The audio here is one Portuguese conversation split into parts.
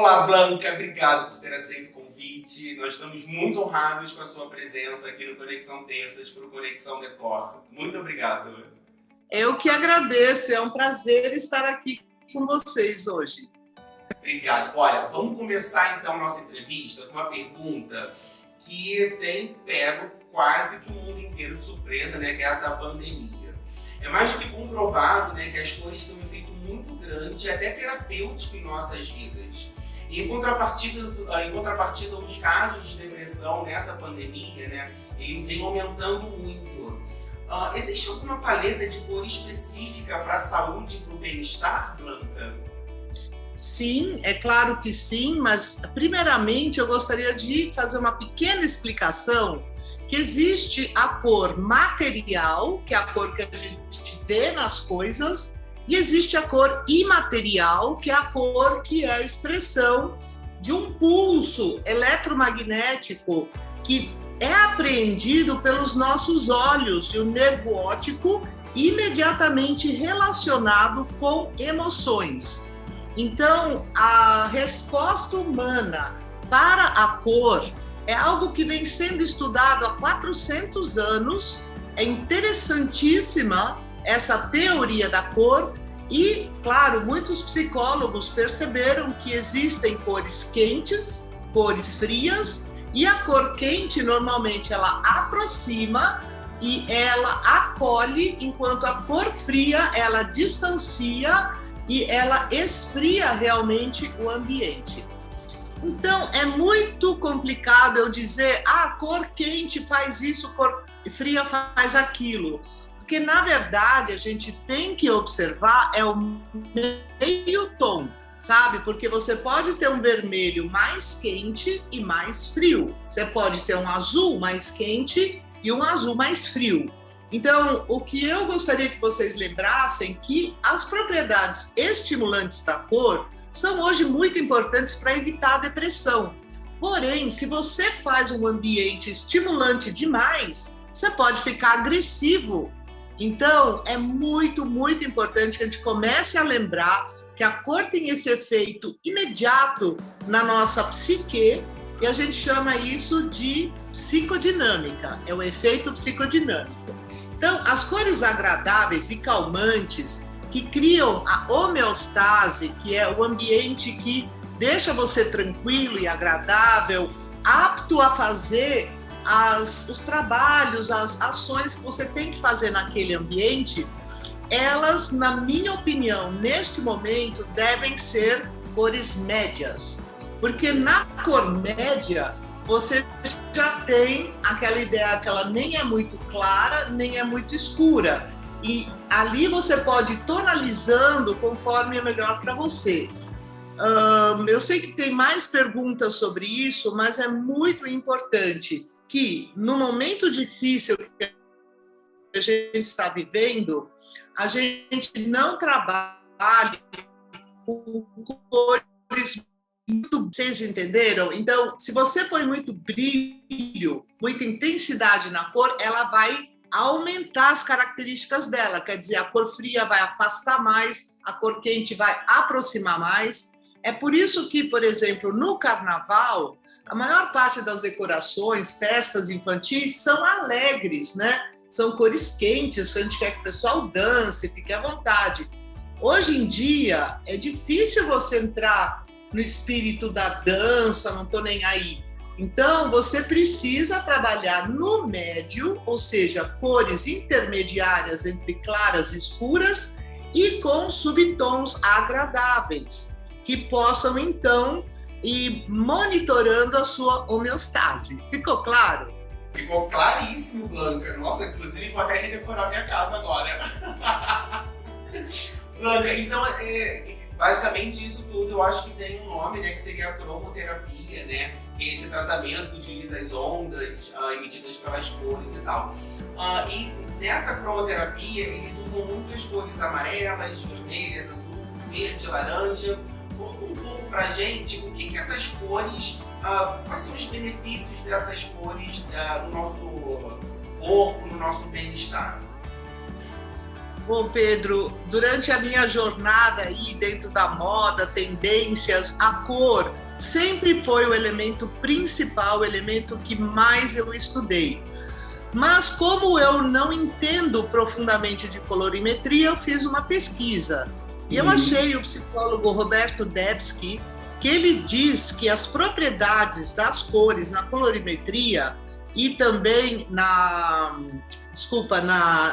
Olá, Blanca, obrigado por ter aceito o convite. Nós estamos muito honrados com a sua presença aqui no Conexão Terças para o Conexão Decor. Muito obrigado. Eu que agradeço, é um prazer estar aqui com vocês hoje. Obrigado. Olha, vamos começar então nossa entrevista com uma pergunta que tem pego quase que o mundo inteiro de surpresa, né? Que é essa pandemia. É mais do que comprovado, né, que as cores têm um efeito muito grande, até terapêutico em nossas vidas. E em contrapartida, os casos de depressão nessa pandemia, né, ele vem aumentando muito. Existe alguma paleta de cor específica para a saúde e para o bem-estar, Blanca? Sim, é claro que sim, mas primeiramente eu gostaria de fazer uma pequena explicação que existe a cor material, que é a cor que a gente vê nas coisas, e existe a cor imaterial, que é a cor que é a expressão de um pulso eletromagnético que é apreendido pelos nossos olhos e o nervo óptico imediatamente relacionado com emoções. Então, a resposta humana para a cor é algo que vem sendo estudado há 400 anos. É interessantíssima essa teoria da cor e, claro, muitos psicólogos perceberam que existem cores quentes, cores frias, e a cor quente, normalmente, ela aproxima e ela acolhe, enquanto a cor fria, ela distancia e ela esfria realmente o ambiente. Então, é muito complicado eu dizer, a cor quente faz isso, cor fria faz aquilo. Porque, na verdade, a gente tem que observar é o meio tom, sabe? Porque você pode ter um vermelho mais quente e mais frio. Você pode ter um azul mais quente e um azul mais frio. Então, o que eu gostaria que vocês lembrassem que as propriedades estimulantes da cor são hoje muito importantes para evitar a depressão. Porém, se você faz um ambiente estimulante demais, você pode ficar agressivo. Então, é muito, muito importante que a gente comece a lembrar que a cor tem esse efeito imediato na nossa psique e a gente chama isso de psicodinâmica, é o efeito psicodinâmico. Então, as cores agradáveis e calmantes que criam a homeostase, que é o ambiente que deixa você tranquilo e agradável, apto a fazer os trabalhos, as ações que você tem que fazer naquele ambiente, elas, na minha opinião, neste momento, devem ser cores médias. Porque na cor média, você já tem aquela ideia que ela nem é muito clara, nem é muito escura. E ali você pode ir tonalizando conforme é melhor para você. Eu sei que tem mais perguntas sobre isso, mas é muito importante que no momento difícil que a gente está vivendo, a gente não trabalhe com cores muito, vocês entenderam? Então, se você põe muito brilho, muita intensidade na cor, ela vai aumentar as características dela. Quer dizer, a cor fria vai afastar mais, a cor quente vai aproximar mais. É por isso que, por exemplo, no carnaval, a maior parte das decorações, festas infantis, são alegres, né? São cores quentes, a gente quer que o pessoal dance, fique à vontade. Hoje em dia, é difícil você entrar no espírito da dança, não estou nem aí. Então, você precisa trabalhar no médio, ou seja, cores intermediárias entre claras e escuras e com subtons agradáveis, que possam, então, ir monitorando a sua homeostase. Ficou claro? Ficou claríssimo, Blanca. Nossa, inclusive vou até redecorar minha casa agora. Blanca, então, basicamente isso tudo eu acho que tem um nome, né, que seria a cromoterapia, né, que é esse tratamento que utiliza as ondas emitidas pelas cores e tal. E nessa cromoterapia eles usam muitas cores amarelas, vermelhas, azul, verde, laranja. Conta um pouco pra gente o que essas cores, quais são os benefícios dessas cores no nosso corpo, no nosso bem-estar. Bom, Pedro, durante a minha jornada aí dentro da moda, tendências, a cor sempre foi o elemento principal, o elemento que mais eu estudei. Mas como eu não entendo profundamente de colorimetria, eu fiz uma pesquisa. E eu achei o psicólogo Roberto Debski, que ele diz que as propriedades das cores na colorimetria e também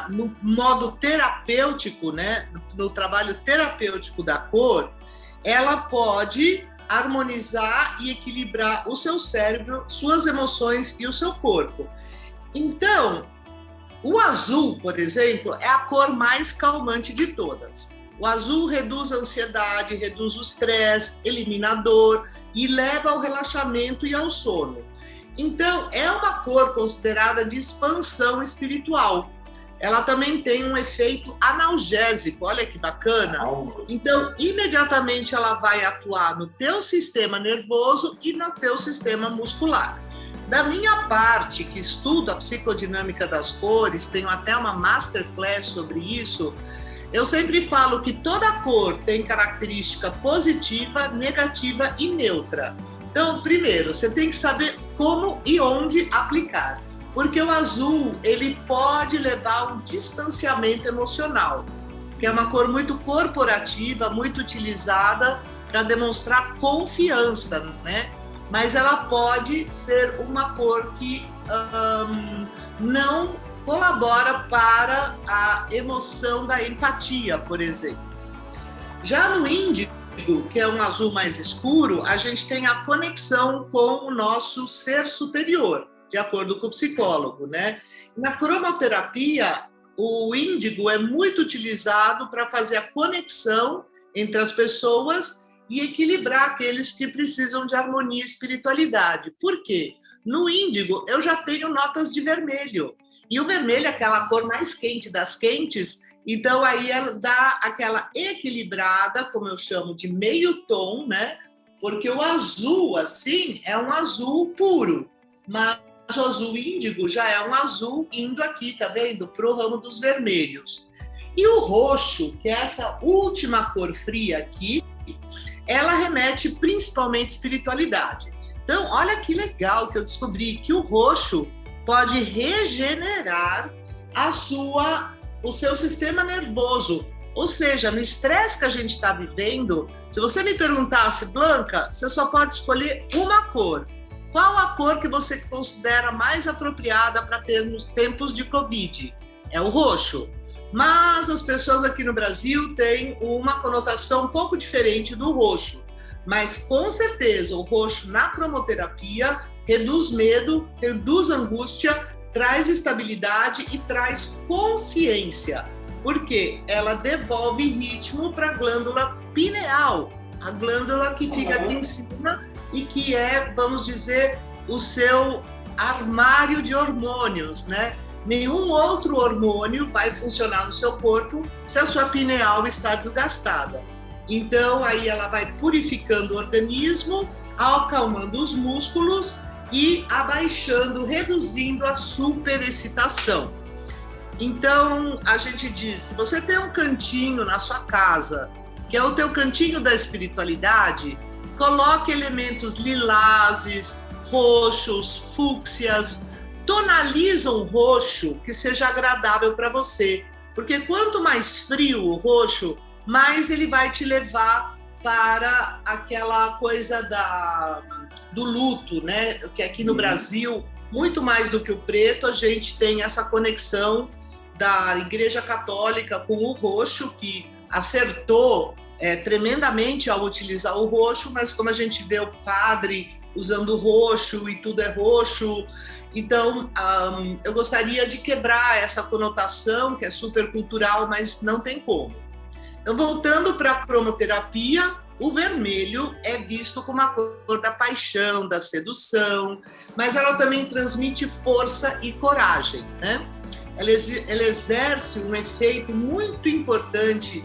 no modo terapêutico, né, no trabalho terapêutico da cor, ela pode harmonizar e equilibrar o seu cérebro, suas emoções e o seu corpo. Então, o azul, por exemplo, é a cor mais calmante de todas. O azul reduz a ansiedade, reduz o estresse, elimina a dor e leva ao relaxamento e ao sono. Então, é uma cor considerada de expansão espiritual. Ela também tem um efeito analgésico, olha que bacana. Então, imediatamente ela vai atuar no teu sistema nervoso e no teu sistema muscular. Da minha parte, que estudo a psicodinâmica das cores, tenho até uma masterclass sobre isso, eu sempre falo que toda cor tem característica positiva, negativa e neutra. Então, primeiro, você tem que saber como e onde aplicar, porque o azul, ele pode levar a um distanciamento emocional, que é uma cor muito corporativa, muito utilizada para demonstrar confiança, né? Mas ela pode ser uma cor que não colabora para a emoção da empatia, por exemplo. Já no índigo, que é um azul mais escuro, a gente tem a conexão com o nosso ser superior, de acordo com o psicólogo, né? Na cromoterapia, o índigo é muito utilizado para fazer a conexão entre as pessoas e equilibrar aqueles que precisam de harmonia e espiritualidade. Por quê? No índigo, eu já tenho notas de vermelho. E o vermelho é aquela cor mais quente das quentes, então aí ela dá aquela equilibrada, como eu chamo de meio tom, né? Porque o azul, assim, é um azul puro, mas o azul índigo já é um azul indo aqui, tá vendo? Pro ramo dos vermelhos. E o roxo, que é essa última cor fria aqui, ela remete principalmente à espiritualidade. Então, olha que legal que eu descobri que o roxo pode regenerar o seu sistema nervoso. Ou seja, no estresse que a gente está vivendo, se você me perguntasse, Blanca, você só pode escolher uma cor. Qual a cor que você considera mais apropriada para ter nos tempos de Covid? É o roxo. Mas as pessoas aqui no Brasil têm uma conotação um pouco diferente do roxo. Mas, com certeza, o roxo na cromoterapia reduz medo, reduz angústia, traz estabilidade e traz consciência. Porque ela devolve ritmo para a glândula pineal, a glândula que fica aqui em cima e que é, vamos dizer, o seu armário de hormônios, né? Nenhum outro hormônio vai funcionar no seu corpo se a sua pineal está desgastada. Então, aí ela vai purificando o organismo, acalmando os músculos e abaixando, reduzindo a superexcitação. Então, a gente diz, se você tem um cantinho na sua casa, que é o teu cantinho da espiritualidade, coloque elementos lilazes, roxos, fúcsias, tonaliza um roxo que seja agradável para você, porque quanto mais frio o roxo, mais ele vai te levar para aquela coisa do luto, né? Que aqui no Brasil, muito mais do que o preto, a gente tem essa conexão da Igreja Católica com o roxo, que acertou tremendamente ao utilizar o roxo, mas como a gente vê o padre usando roxo e tudo é roxo, então eu gostaria de quebrar essa conotação que é super cultural, mas não tem como. Então, voltando para a cromoterapia, o vermelho é visto como a cor da paixão, da sedução, mas ela também transmite força e coragem, né? Ela exerce um efeito muito importante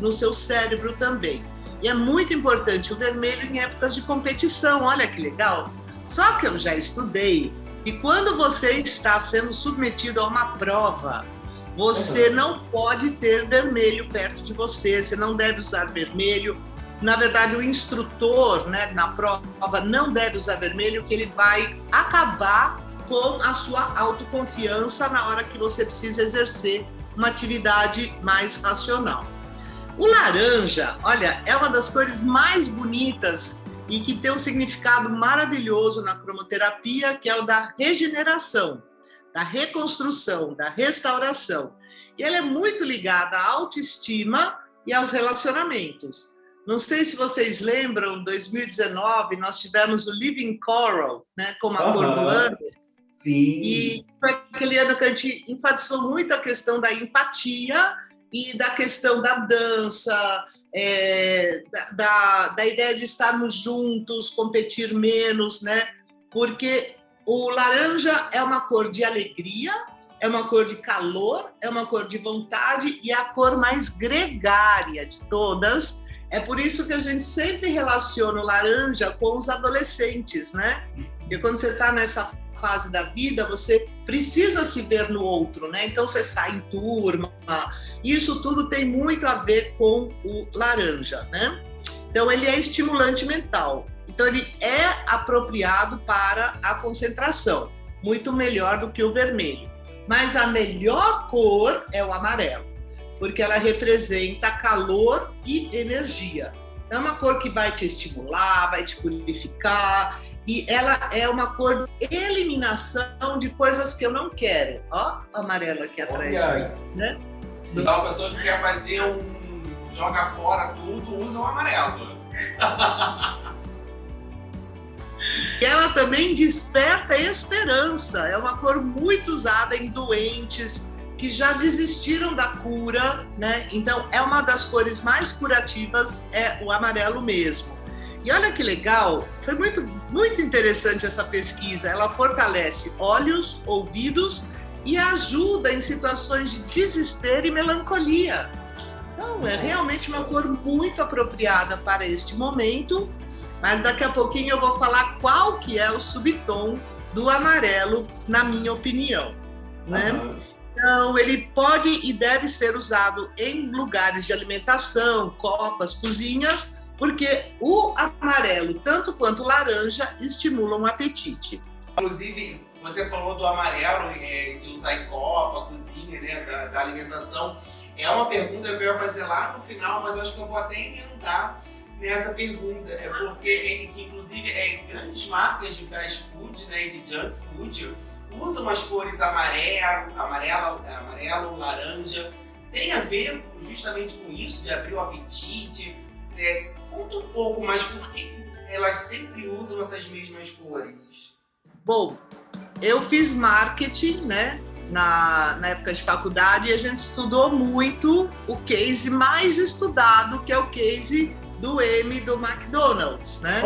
no seu cérebro também. E é muito importante o vermelho em épocas de competição, olha que legal. Só que eu já estudei que quando você está sendo submetido a uma prova, Você não pode ter vermelho perto de você, você não deve usar vermelho. Na verdade, o instrutor, né, na prova não deve usar vermelho, que ele vai acabar com a sua autoconfiança na hora que você precisa exercer uma atividade mais racional. O laranja, olha, é uma das cores mais bonitas e que tem um significado maravilhoso na cromoterapia, que é o da regeneração, da reconstrução, da restauração. E ela é muito ligada à autoestima e aos relacionamentos. Não sei se vocês lembram, em 2019, nós tivemos o Living Coral, né, como a cor do ano. Sim. E foi aquele ano que a gente enfatizou muito a questão da empatia e da questão da dança, da ideia de estarmos juntos, competir menos, né? Porque o laranja é uma cor de alegria, é uma cor de calor, é uma cor de vontade e é a cor mais gregária de todas. É por isso que a gente sempre relaciona o laranja com os adolescentes, né? Porque quando você está nessa fase da vida, você precisa se ver no outro, né? Então você sai em turma. Isso tudo tem muito a ver com o laranja, né? Então ele é estimulante mental. Então ele é apropriado para a concentração, muito melhor do que o vermelho. Mas a melhor cor é o amarelo, porque ela representa calor e energia. É uma cor que vai te estimular, vai te purificar, e ela é uma cor de eliminação de coisas que eu não quero. Ó, o amarelo aqui atrás de mim, né? Então, a pessoa que quer fazer joga fora tudo, usa o amarelo. E ela também desperta esperança. É uma cor muito usada em doentes que já desistiram da cura, né? Então, é uma das cores mais curativas, é o amarelo mesmo. E olha que legal, foi muito interessante essa pesquisa. Ela fortalece olhos, ouvidos e ajuda em situações de desespero e melancolia. Então, é realmente uma cor muito apropriada para este momento, mas daqui a pouquinho eu vou falar qual que é o subtom do amarelo, na minha opinião, né? Então, ele pode e deve ser usado em lugares de alimentação, copas, cozinhas, porque o amarelo, tanto quanto o laranja, estimulam o apetite. Inclusive, você falou do amarelo, de usar em copa, cozinha, né, da alimentação. É uma pergunta que eu ia fazer lá no final, mas acho que eu vou até emendar nessa pergunta. É porque, inclusive, grandes marcas de fast food, né, e de junk food usam as cores amarelo, laranja. Tem a ver justamente com isso, de abrir o apetite. Conta um pouco mais por que elas sempre usam essas mesmas cores. Bom, eu fiz marketing, né, na época de faculdade, e a gente estudou muito o case mais estudado, que é o case do M do McDonald's, né?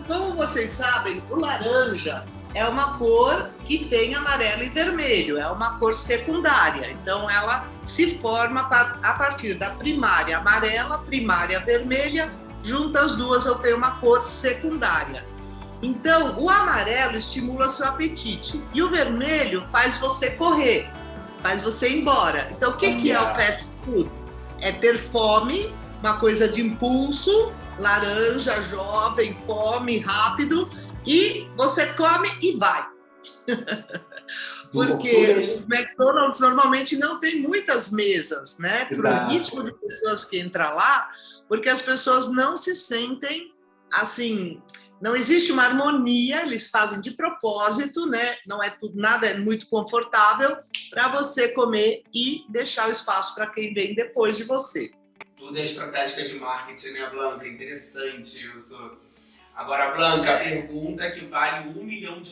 Como vocês sabem, o laranja é uma cor que tem amarelo e vermelho, é uma cor secundária. Então, ela se forma a partir da primária amarela, primária vermelha, juntas as duas eu tenho uma cor secundária. Então, o amarelo estimula seu apetite e o vermelho faz você correr, faz você ir embora. Então, o que é o fast food? É ter fome, uma coisa de impulso, laranja, jovem, fome, rápido, e você come e vai. Porque o McDonald's normalmente não tem muitas mesas, né? Para o ritmo de pessoas que entram lá, porque as pessoas não se sentem assim, não existe uma harmonia, eles fazem de propósito, né? Não é tudo, nada é muito confortável para você comer e deixar o espaço para quem vem depois de você. Tudo é estratégia de marketing, né, Blanca? Interessante isso. Agora, Blanca, a pergunta que vale $1 milhão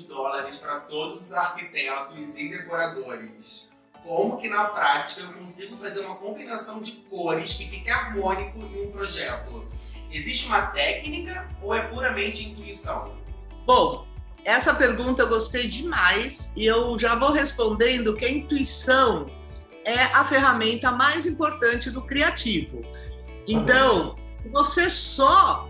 para todos os arquitetos e decoradores. Como que na prática eu consigo fazer uma combinação de cores que fique harmônico em um projeto? Existe uma técnica ou é puramente intuição? Bom, essa pergunta eu gostei demais e eu já vou respondendo que a intuição é a ferramenta mais importante do criativo. Então, se você só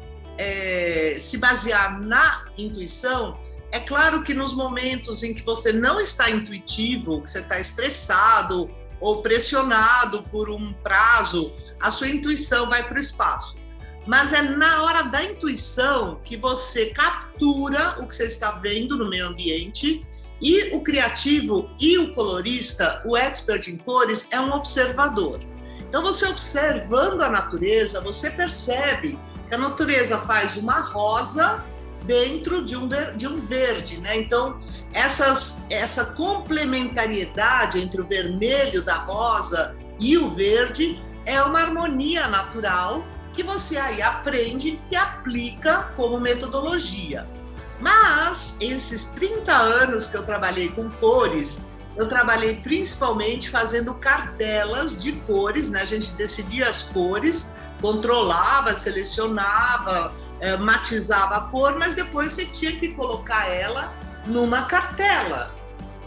se basear na intuição, É claro que nos momentos em que você não está intuitivo, que você está estressado ou pressionado por um prazo, a sua intuição vai para o espaço. Mas é na hora da intuição que você captura o que você está vendo no meio ambiente, e o criativo e o colorista, o expert em cores, é um observador. Então, você observando a natureza, você percebe que a natureza faz uma rosa dentro de um verde, né? Então, essa complementariedade entre o vermelho da rosa e o verde é uma harmonia natural que você aí aprende e aplica como metodologia. Mas esses 30 anos que eu trabalhei com cores, eu trabalhei principalmente fazendo cartelas de cores, né? A gente decidia as cores, controlava, selecionava, matizava a cor, mas depois você tinha que colocar ela numa cartela.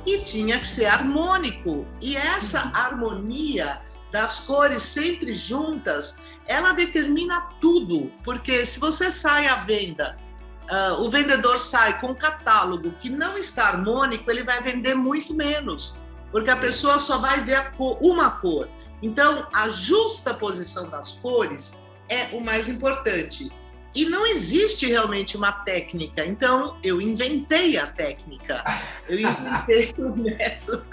E tinha que ser harmônico. E essa harmonia das cores sempre juntas, ela determina tudo. Porque se você sai à venda, o vendedor sai com um catálogo que não está harmônico, ele vai vender muito menos. Porque a pessoa só vai ver uma cor. Então, a justa posição das cores é o mais importante. E não existe realmente uma técnica. Então, eu inventei a técnica. Eu inventei o método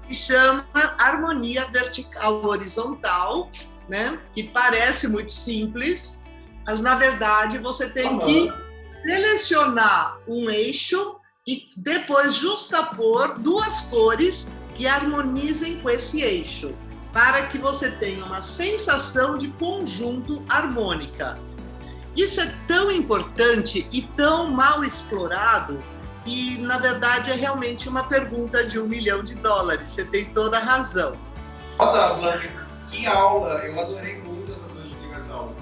que chama harmonia vertical horizontal, né? Que parece muito simples, mas, na verdade, você tem que selecionar um eixo e depois justapor duas cores que harmonizem com esse eixo, para que você tenha uma sensação de conjunto harmônica. Isso é tão importante e tão mal explorado que, na verdade, é realmente uma pergunta de $1 milhão. Você tem toda a razão. Nossa, Blanca, que aula! Eu adorei muito essa sua explicação.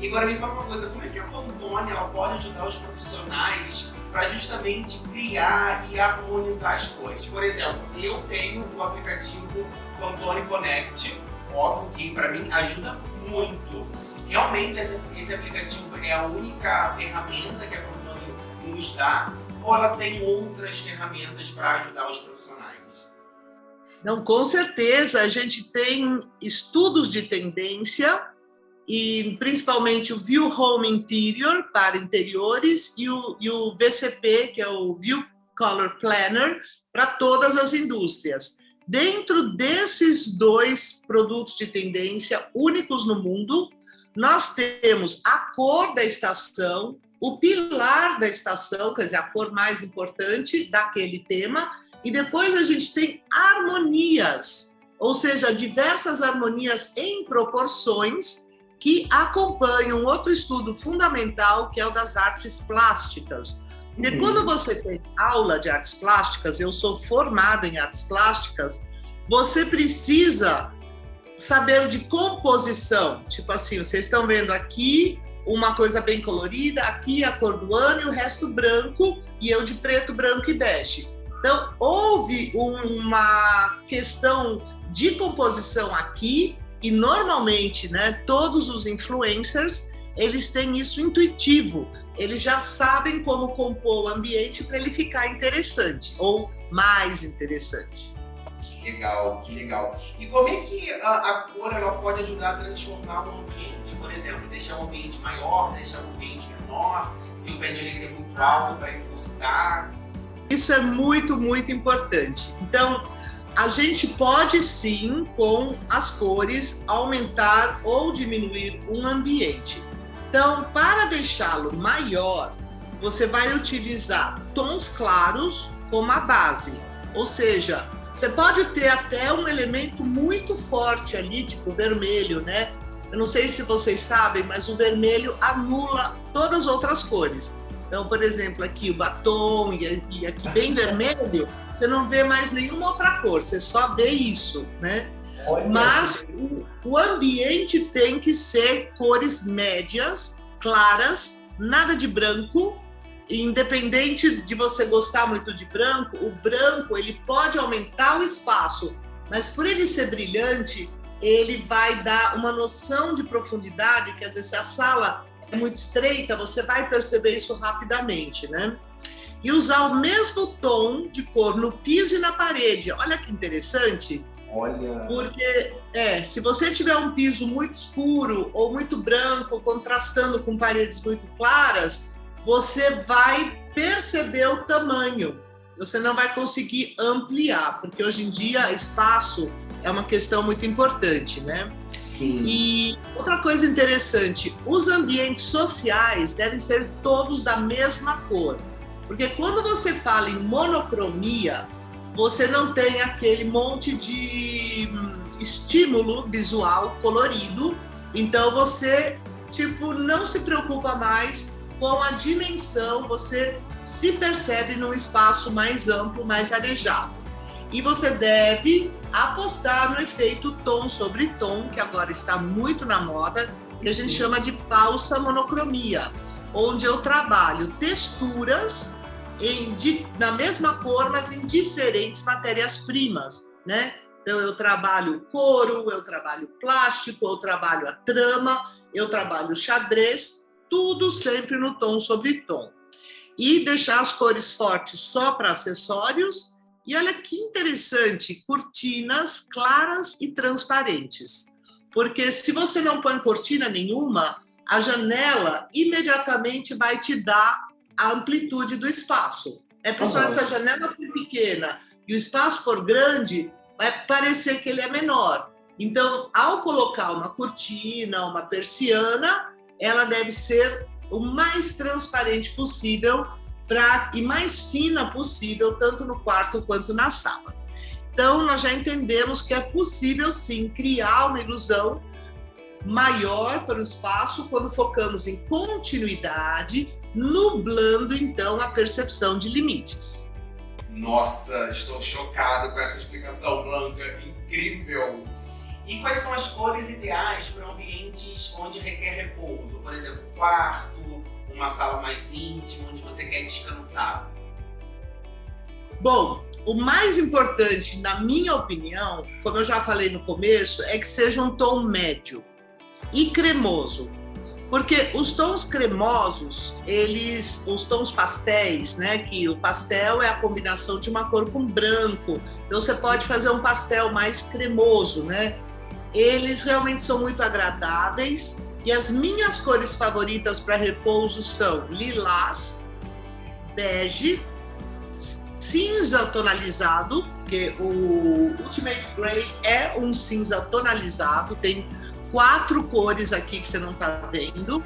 E agora me fala uma coisa, como é que a Pantone ela pode ajudar os profissionais para justamente criar e harmonizar as cores? Por exemplo, eu tenho o aplicativo Pantone Connect, óbvio que para mim ajuda muito. Realmente esse aplicativo é a única ferramenta que a Pantone nos dá, ou ela tem outras ferramentas para ajudar os profissionais? Não, com certeza, a gente tem estudos de tendência e principalmente o View Home Interior para interiores e o VCP, que é o View Color Planner, para todas as indústrias. Dentro desses dois produtos de tendência únicos no mundo, nós temos a cor da estação, o pilar da estação, quer dizer, a cor mais importante daquele tema, e depois a gente tem harmonias, ou seja, diversas harmonias em proporções que acompanham outro estudo fundamental, que é o das artes plásticas. E quando você tem aula de artes plásticas, eu sou formada em artes plásticas, você precisa saber de composição. Tipo assim, vocês estão vendo aqui uma coisa bem colorida, aqui a cor do ano e o resto branco, e eu de preto, branco e bege. Então, houve uma questão de composição aqui, e normalmente, né, todos os influencers, eles têm isso intuitivo. Eles já sabem como compor o ambiente para ele ficar interessante, ou mais interessante. Que legal, que legal. E como é que a cor ela pode ajudar a transformar um ambiente, por exemplo, deixar um ambiente maior, deixar um ambiente menor, se o pé direito é muito alto para encostar? Isso é muito, muito importante. Então, a gente pode sim, com as cores, aumentar ou diminuir um ambiente. Então, para deixá-lo maior, você vai utilizar tons claros como a base, ou seja, você pode ter até um elemento muito forte ali, tipo vermelho, né? Eu não sei se vocês sabem, mas o vermelho anula todas as outras cores. Então, por exemplo, aqui o batom e aqui bem vermelho, você não vê mais nenhuma outra cor, você só vê isso, né? Mas o ambiente tem que ser cores médias, claras, nada de branco. Independente de você gostar muito de branco, o branco ele pode aumentar o espaço, mas por ele ser brilhante, ele vai dar uma noção de profundidade, quer dizer, se a sala é muito estreita, você vai perceber isso rapidamente, né? e usar o mesmo tom de cor no piso e na parede. Olha que interessante. Olha. Porque se você tiver um piso muito escuro ou muito branco, contrastando com paredes muito claras, você vai perceber o tamanho. Você não vai conseguir ampliar, porque hoje em dia espaço é uma questão muito importante, né? Sim. E outra coisa interessante, os ambientes sociais devem ser todos da mesma cor. Porque quando você fala em monocromia, você não tem aquele monte de estímulo visual colorido, então você, não se preocupa mais com a dimensão, você se percebe num espaço mais amplo, mais arejado. E você deve apostar no efeito tom sobre tom, que agora está muito na moda, que a gente chama de falsa monocromia, onde eu trabalho texturas na mesma cor, mas em diferentes matérias-primas, né? Então, eu trabalho couro, eu trabalho plástico, eu trabalho a trama, eu trabalho xadrez, tudo sempre no tom sobre tom. E deixar as cores fortes só para acessórios. E olha que interessante, cortinas claras e transparentes. Porque se você não põe cortina nenhuma, a janela imediatamente vai te dar a amplitude do espaço. Pessoal, se a janela for pequena e o espaço for grande, vai parecer que ele é menor. Então, ao colocar uma cortina, uma persiana, ela deve ser o mais transparente possível e mais fina possível, tanto no quarto quanto na sala. Então, nós já entendemos que é possível, sim, criar uma ilusão maior para o espaço quando focamos em continuidade, nublando, então, a percepção de limites. Nossa, estou chocado com essa explicação, Blanca. Incrível! E quais são as cores ideais para ambientes onde requer repouso? Por exemplo, quarto, uma sala mais íntima, onde você quer descansar. Bom, o mais importante, na minha opinião, como eu já falei no começo, é que seja um tom médio e cremoso. Porque os tons cremosos, os tons pastéis, né? Que o pastel é a combinação de uma cor com branco. Então você pode fazer um pastel mais cremoso, né? Eles realmente são muito agradáveis. E as minhas cores favoritas para repouso são lilás, bege, cinza tonalizado, porque o Ultimate Grey é um cinza tonalizado, tem 4 cores aqui que você não está vendo.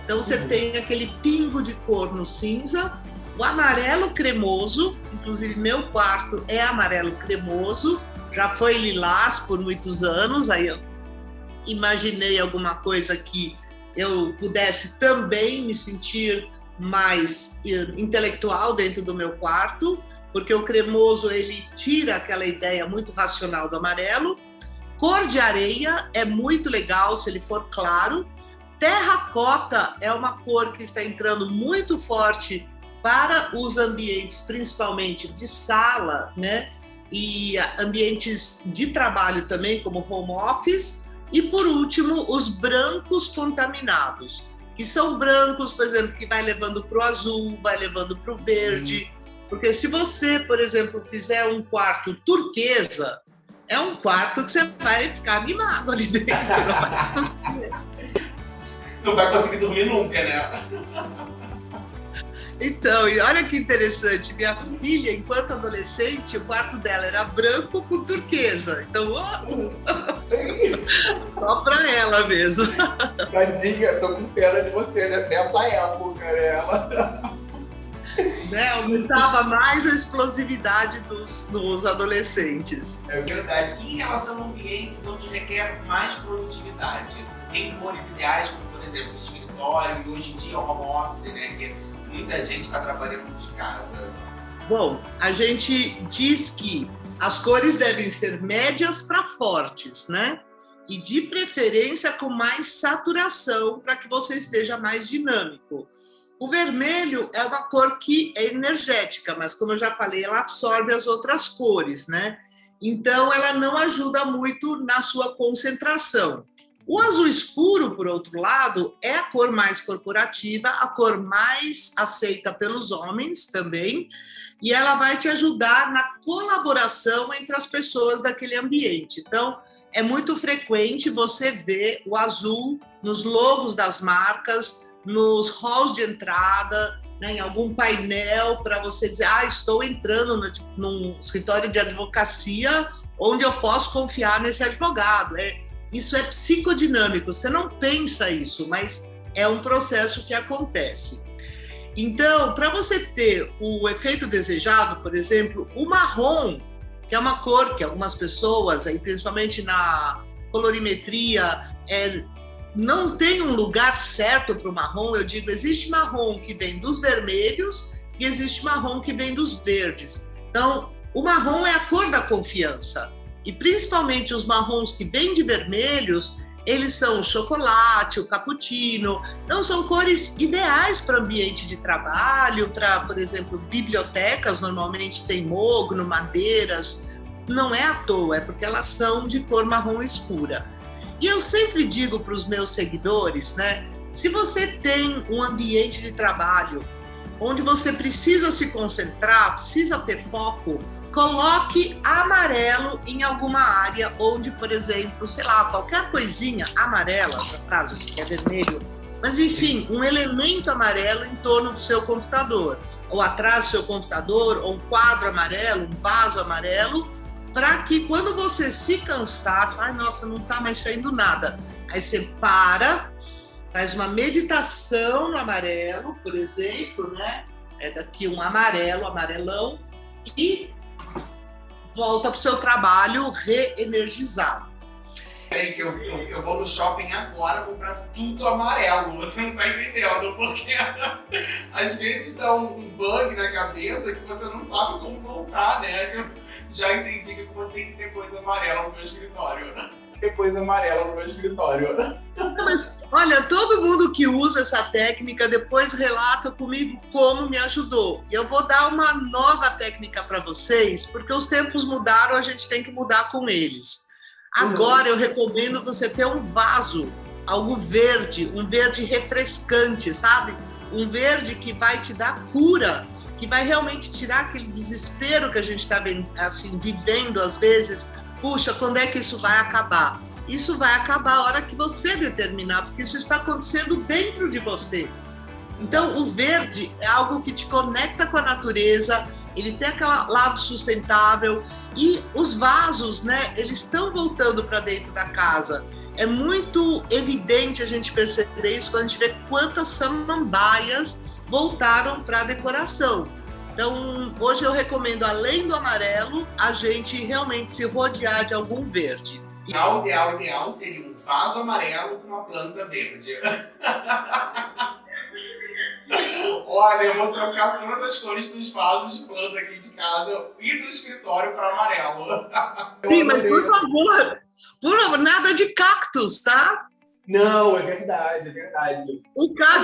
Então você tem aquele pingo de cor no cinza, o amarelo cremoso, inclusive meu quarto é amarelo cremoso, já foi lilás por muitos anos, aí eu imaginei alguma coisa que eu pudesse também me sentir mais intelectual dentro do meu quarto, porque o cremoso ele tira aquela ideia muito racional do amarelo. Cor de areia é muito legal se ele for claro. Terracota é uma cor que está entrando muito forte para os ambientes, principalmente de sala, né? E ambientes de trabalho também, como home office. E, por último, os brancos contaminados, que são brancos, por exemplo, que vai levando para o azul, vai levando para o verde. Porque se você, por exemplo, fizer um quarto turquesa, é um quarto que você vai ficar animado ali dentro. Não vai conseguir dormir nunca, né? Então, e olha que interessante, minha filha, enquanto adolescente, o quarto dela era branco com turquesa. Então, só pra ela mesmo. Tadinha, tô com pena de você, né? Nessa época, né? Ela... Né, aumentava mais a explosividade dos adolescentes. É verdade. E em relação a ambientes onde requer mais produtividade? Tem cores ideais, como por exemplo, o escritório e hoje em dia o home office, né? Que muita gente está trabalhando de casa. Bom, a gente diz que as cores devem ser médias para fortes, né? E de preferência com mais saturação para que você esteja mais dinâmico. O vermelho é uma cor que é energética, mas como eu já falei, ela absorve as outras cores, né? Então, ela não ajuda muito na sua concentração. O azul escuro, por outro lado, é a cor mais corporativa, a cor mais aceita pelos homens também, e ela vai te ajudar na colaboração entre as pessoas daquele ambiente. Então, é muito frequente você ver o azul nos logos das marcas, nos halls de entrada, né, em algum painel para você dizer, estou entrando num escritório de advocacia onde eu posso confiar nesse advogado. Isso é psicodinâmico, você não pensa isso, mas é um processo que acontece. Então, para você ter o efeito desejado, por exemplo, o marrom, que é uma cor que algumas pessoas, aí, principalmente na colorimetria, não tem um lugar certo para o marrom. Eu digo, existe marrom que vem dos vermelhos e existe marrom que vem dos verdes. Então, o marrom é a cor da confiança. E principalmente os marrons que vêm de vermelhos, eles são o chocolate, o cappuccino. Então, são cores ideais para ambiente de trabalho, para, por exemplo, bibliotecas, normalmente tem mogno, madeiras. Não é à toa, é porque elas são de cor marrom escura. E eu sempre digo para os meus seguidores, né? Se você tem um ambiente de trabalho onde você precisa se concentrar, precisa ter foco, coloque amarelo em alguma área onde, por exemplo, sei lá, qualquer coisinha amarela, no caso, se é vermelho, mas enfim, um elemento amarelo em torno do seu computador, ou atrás do seu computador, ou um quadro amarelo, um vaso amarelo, para que quando você se cansar, você fala, nossa, não está mais saindo nada. Aí você para, faz uma meditação no amarelo, por exemplo, né? Daqui um amarelão, e volta para o seu trabalho reenergizado. Peraí, que eu vou no shopping agora comprar tudo amarelo, você não tá entendendo, porque às vezes dá um bug na cabeça que você não sabe como voltar, né? Eu já entendi que eu vou ter que ter coisa amarela no meu escritório. Ter coisa amarela no meu escritório. Mas, olha, todo mundo que usa essa técnica depois relata comigo como me ajudou. E eu vou dar uma nova técnica para vocês, porque os tempos mudaram, a gente tem que mudar com eles. Agora eu recomendo você ter um vaso, algo verde, um verde refrescante, sabe? Um verde que vai te dar cura, que vai realmente tirar aquele desespero que a gente está assim, vivendo às vezes. Puxa, quando é que isso vai acabar? Isso vai acabar a hora que você determinar, porque isso está acontecendo dentro de você. Então, o verde é algo que te conecta com a natureza, ele tem aquele lado sustentável, e os vasos, né, eles estão voltando para dentro da casa. É muito evidente a gente perceber isso quando a gente vê quantas samambaias voltaram para a decoração. Então, hoje eu recomendo, além do amarelo, a gente realmente se rodear de algum verde. O ideal seria um vaso amarelo com uma planta verde. Olha, eu vou trocar todas as cores dos vasos de planta aqui de casa e do escritório para amarelo. Sim, mas por favor, nada de cactus, tá? Não, é verdade.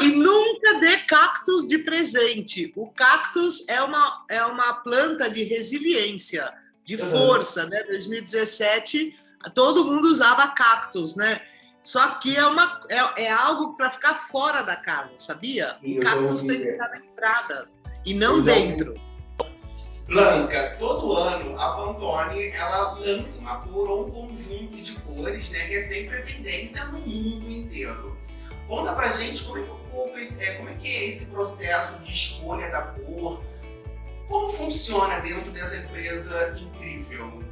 E nunca dê cactus de presente. O cactus é uma planta de resiliência, de força, né? 2017, todo mundo usava cactus, né? Só que é algo para ficar fora da casa, sabia? O cactus tem que ficar na entrada e não dentro. Blanca, todo ano a Pantone ela lança uma cor ou um conjunto de cores, né, que é sempre a tendência no mundo inteiro. Conta pra gente como é que é esse processo de escolha da cor, como funciona dentro dessa empresa incrível.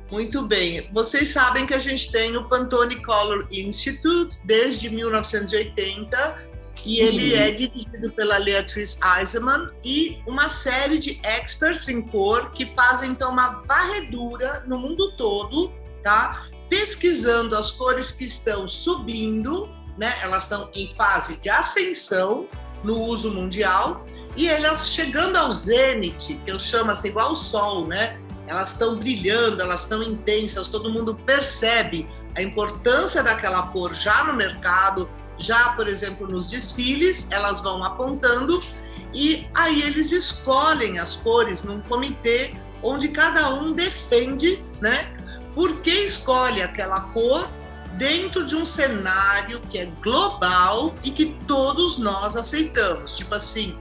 Muito bem. Vocês sabem que a gente tem o Pantone Color Institute desde 1980 e ele é dirigido pela Leatrice Eisenman e uma série de experts em cor que fazem então uma varredura no mundo todo, tá? Pesquisando as cores que estão subindo, né? Elas estão em fase de ascensão no uso mundial e elas chegando ao zênite, que eu chamo assim igual o sol, né? Elas estão brilhando, elas estão intensas, todo mundo percebe a importância daquela cor já no mercado, já, por exemplo, nos desfiles, elas vão apontando e aí eles escolhem as cores num comitê onde cada um defende, né, por que escolhe aquela cor dentro de um cenário que é global e que todos nós aceitamos. Tipo assim,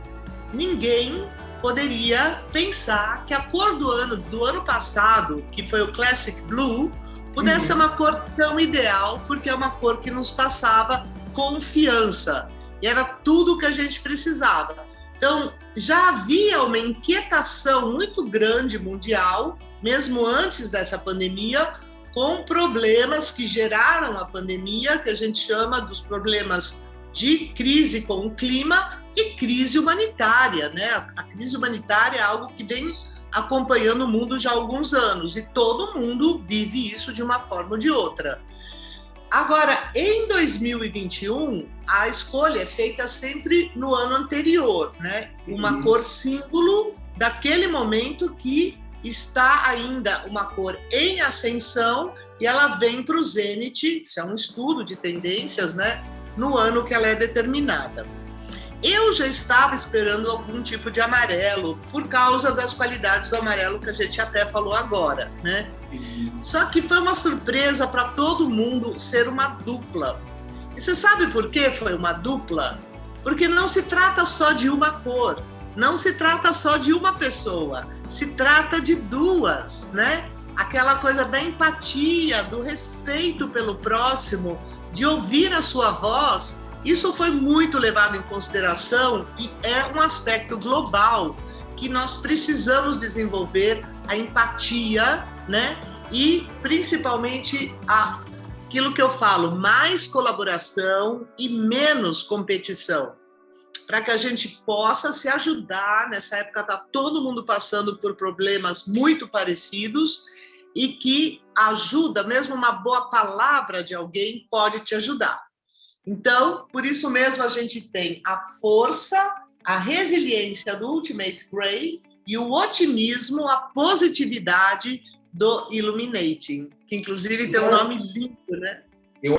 ninguém poderia pensar que a cor do ano passado, que foi o Classic Blue, pudesse ser uma cor tão ideal, porque é uma cor que nos passava confiança. E era tudo o que a gente precisava. Então, já havia uma inquietação muito grande mundial, mesmo antes dessa pandemia, com problemas que geraram a pandemia, que a gente chama dos problemas de crise com o clima e crise humanitária, né? A crise humanitária é algo que vem acompanhando o mundo já há alguns anos, e todo mundo vive isso de uma forma ou de outra. Agora, em 2021, a escolha é feita sempre no ano anterior, né? Uma cor símbolo daquele momento que está ainda uma cor em ascensão e ela vem para o zênite, isso é um estudo de tendências, né? No ano que ela é determinada. Eu já estava esperando algum tipo de amarelo, por causa das qualidades do amarelo que a gente até falou agora, né? Só que foi uma surpresa para todo mundo ser uma dupla. E você sabe por que foi uma dupla? Porque não se trata só de uma cor, não se trata só de uma pessoa, se trata de duas, né? Aquela coisa da empatia, do respeito pelo próximo, de ouvir a sua voz. Isso foi muito levado em consideração e é um aspecto global que nós precisamos desenvolver, a empatia, né? E principalmente aquilo que eu falo, mais colaboração e menos competição, para que a gente possa se ajudar. Nessa época está todo mundo passando por problemas muito parecidos e que ajuda, mesmo uma boa palavra de alguém pode te ajudar. Então, por isso mesmo a gente tem a força, a resiliência do Ultimate Gray e o otimismo, a positividade do Illuminating, que inclusive tem um nome lindo, né? Eu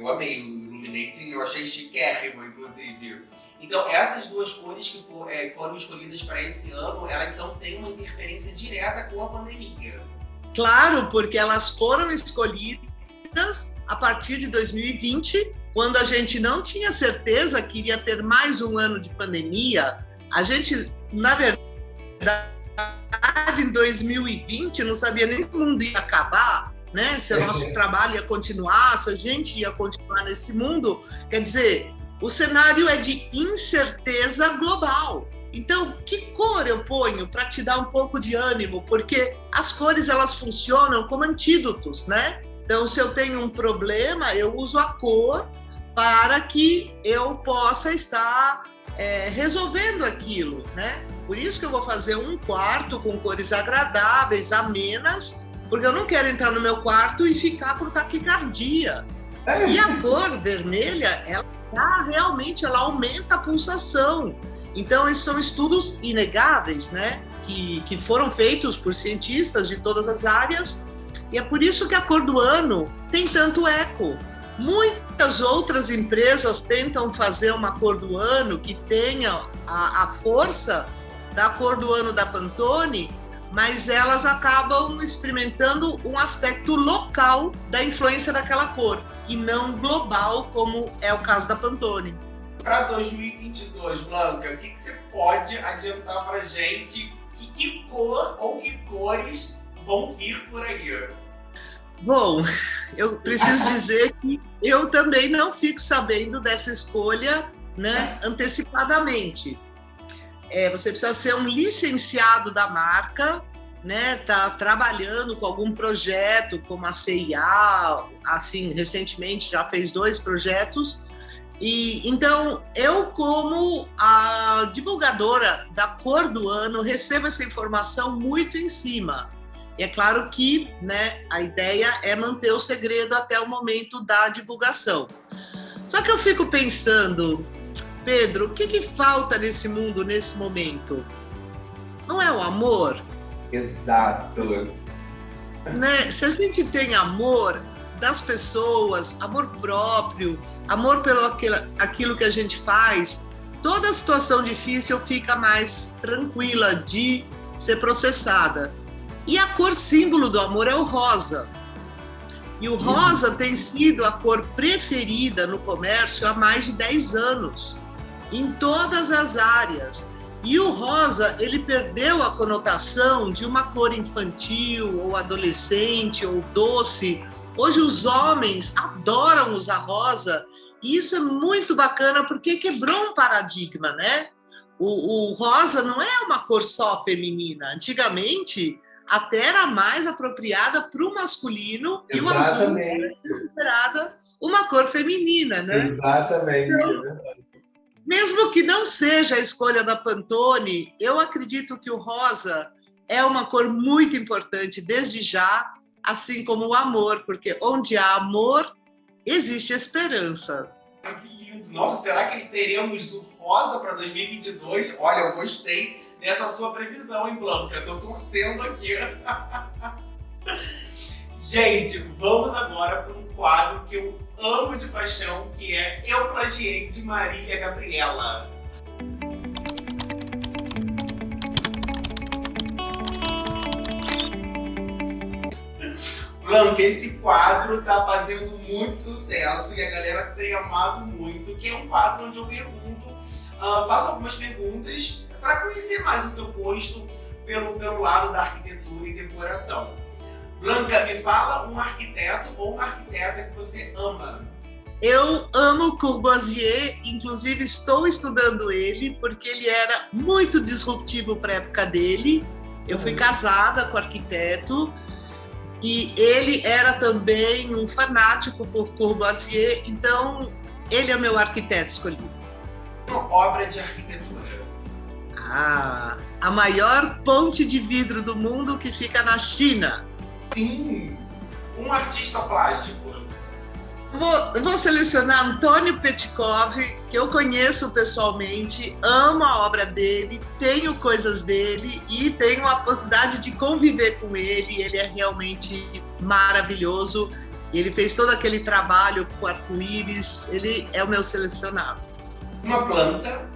amei o Illuminating, eu achei chiquérrimo, inclusive. Então, essas duas cores que foram escolhidas para esse ano, ela então tem uma interferência direta com a pandemia. Claro, porque elas foram escolhidas a partir de 2020, quando a gente não tinha certeza que iria ter mais um ano de pandemia. A gente, na verdade, em 2020, não sabia nem se o mundo ia acabar, né? Se o nosso trabalho ia continuar, se a gente ia continuar nesse mundo. Quer dizer, o cenário é de incerteza global. Então, que cor eu ponho para te dar um pouco de ânimo? Porque as cores, elas funcionam como antídotos, né? Então, se eu tenho um problema, eu uso a cor para que eu possa estar resolvendo aquilo, né? Por isso que eu vou fazer um quarto com cores agradáveis, amenas, porque eu não quero entrar no meu quarto e ficar com taquicardia. E a cor vermelha, realmente ela aumenta a pulsação. Então, esses são estudos inegáveis, né? Que foram feitos por cientistas de todas as áreas. E é por isso que a cor do ano tem tanto eco. Muitas outras empresas tentam fazer uma cor do ano que tenha a força da cor do ano da Pantone, mas elas acabam experimentando um aspecto local da influência daquela cor, e não global, como é o caso da Pantone. Para 2022, Blanca, o que você pode adiantar para a gente? Que cor ou que cores vão vir por aí? Bom, eu preciso dizer que eu também não fico sabendo dessa escolha, né, antecipadamente. Você precisa ser um licenciado da marca, né, tá trabalhando com algum projeto, como a CIA, assim, recentemente já fez 2 projetos. E então, eu, como a divulgadora da cor do ano, recebo essa informação muito em cima. E é claro que, né, a ideia é manter o segredo até o momento da divulgação. Só que eu fico pensando, Pedro, o que falta nesse mundo, nesse momento? Não é o amor? Exato. Né? Se a gente tem amor das pessoas, amor próprio, amor pelo aquilo que a gente faz, toda situação difícil fica mais tranquila de ser processada. E a cor símbolo do amor é o rosa. E o rosa tem sido a cor preferida no comércio há mais de 10 anos, em todas as áreas. E o rosa, ele perdeu a conotação de uma cor infantil, ou adolescente, ou doce. Hoje os homens adoram usar rosa, e isso é muito bacana porque quebrou um paradigma, né? O rosa não é uma cor só feminina. Antigamente, até era mais apropriada para o masculino. Exatamente. E o azul era considerada uma cor feminina, né? Exatamente. Então, mesmo que não seja a escolha da Pantone, eu acredito que o rosa é uma cor muito importante desde já, assim como o amor, porque onde há amor, existe esperança. Que lindo! Nossa, será que teremos o rosa para 2022? Olha, eu gostei dessa sua previsão, hein, Blanca? Eu tô torcendo aqui. Gente, vamos agora para um quadro que eu amo de paixão, que é Eu Plagiei, de Marília Gabriela. Blanca, esse quadro tá fazendo muito sucesso e a galera tem amado muito, que é um quadro onde eu pergunto, faço algumas perguntas para conhecer mais o seu gosto pelo lado da arquitetura e decoração. Blanca, me fala um arquiteto ou uma arquiteta que você ama. Eu amo Corbusier, inclusive estou estudando ele, porque ele era muito disruptivo para a época dele. Eu fui casada com arquiteto e ele era também um fanático por Corbusier, então ele é meu arquiteto escolhido. Uma obra de arquitetura. A maior ponte de vidro do mundo que fica na China. Sim, um artista plástico. Vou selecionar Antônio Petkov, que eu conheço pessoalmente, amo a obra dele, tenho coisas dele e tenho a possibilidade de conviver com ele. Ele é realmente maravilhoso. Ele fez todo aquele trabalho com arco-íris, ele é o meu selecionado. Uma planta.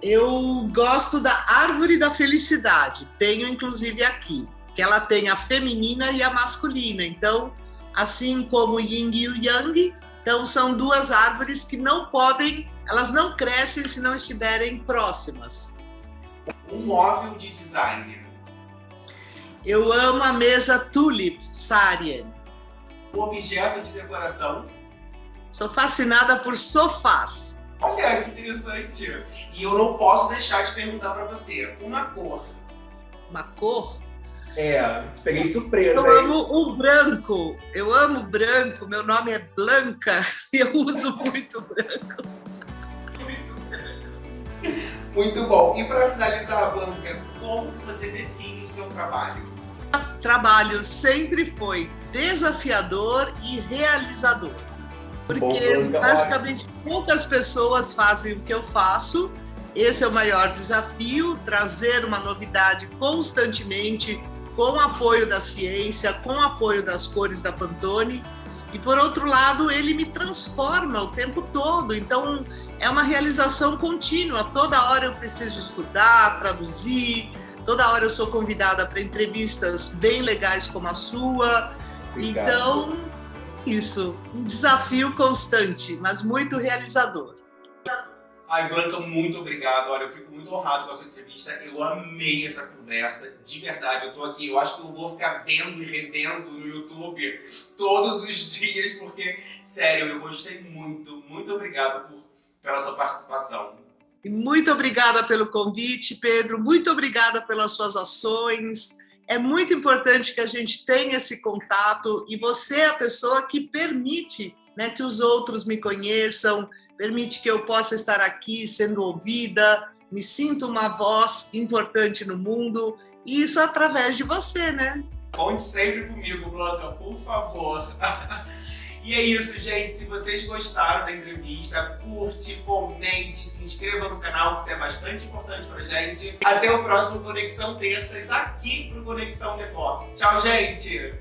Eu gosto da Árvore da Felicidade, tenho inclusive aqui, que ela tem a feminina e a masculina, então, assim como Yin e o Yang, então são duas árvores que elas não crescem se não estiverem próximas. Um móvel de design. Eu amo a mesa Tulip Sarien. Um objeto de decoração. Sou fascinada por sofás. Olha, que interessante. E eu não posso deixar de perguntar para você, uma cor. Uma cor? Peguei de surpresa. Eu amo o branco. Eu amo branco. Meu nome é Blanca e eu uso muito branco. Muito bom. E para finalizar, Blanca, como que você define o seu trabalho? O trabalho sempre foi desafiador e realizador. Porque basicamente poucas pessoas fazem o que eu faço. Esse é o maior desafio, trazer uma novidade constantemente, com o apoio da ciência, com o apoio das cores da Pantone. E, por outro lado, ele me transforma o tempo todo. Então, é uma realização contínua. Toda hora eu preciso estudar, traduzir. Toda hora eu sou convidada para entrevistas bem legais como a sua. Obrigado. Então, isso. Um desafio constante, mas muito realizador. Ai, Blanca, muito obrigado. Olha, eu fico muito honrado com a sua entrevista. Eu amei essa conversa, de verdade. Eu tô aqui, eu acho que eu vou ficar vendo e revendo no YouTube todos os dias, porque, sério, eu gostei muito. Muito obrigado pela sua participação. E muito obrigada pelo convite, Pedro. Muito obrigada pelas suas ações. É muito importante que a gente tenha esse contato e você é a pessoa que permite, né, que os outros me conheçam, permite que eu possa estar aqui sendo ouvida, me sinto uma voz importante no mundo, e isso através de você, né? Conte sempre comigo, Blanca, por favor. E é isso, gente. Se vocês gostaram da entrevista, curte, comente, se inscreva no canal, que isso é bastante importante pra gente. Até o próximo Conexão Terças, aqui pro Conexão Decor. Tchau, gente!